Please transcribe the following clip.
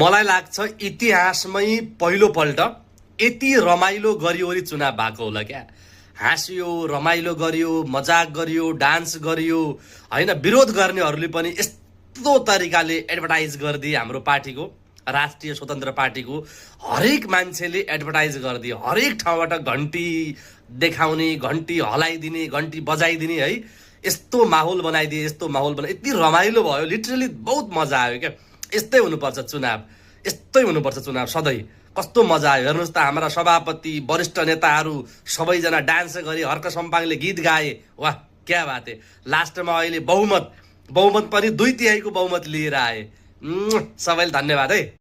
मलाई लाग्छ इतिहासमै पहिलोपल्ट यति रमाइलो गरिवरी चुनाव भएको होला क्या। हाँस्यो, रमाइलो गरियो, मजाक गरियो, डान्स गरियो हैन। विरोध गर्नेहरूले पनि यस्तो तरिकाले एडभर्टाइज गरिदिए हाम्रो पार्टीको, राष्ट्रिय स्वतन्त्र पार्टीको। हरेक मान्छेले एडभर्टाइज गरिदिए, हरेक ठाउँबाट घन्टी देखाउने, घन्टी हलाइदिने, घन्टी बजाइदिने है। यस्तो माहौल बनाइदिए, यस्तो माहौल बनाइ, यति रमाइलो भयो, लिटरली बहुत मजा आयो क्या। यस्तै हुनुपर्छ चुनाव, यस्तै हुनुपर्छ चुनाव सधैँ। कस्तो मजा आयो हेर्नुहोस् त, हाम्रा सभापति, वरिष्ठ नेताहरू सबैजना डान्स गरे, हर्क सम्पाङले गीत गाए। वाह क्या बात है। लास्टमा अहिले बहुमत पनि 2/3 बहुमत लिएर आए। सबैले धन्यवाद है।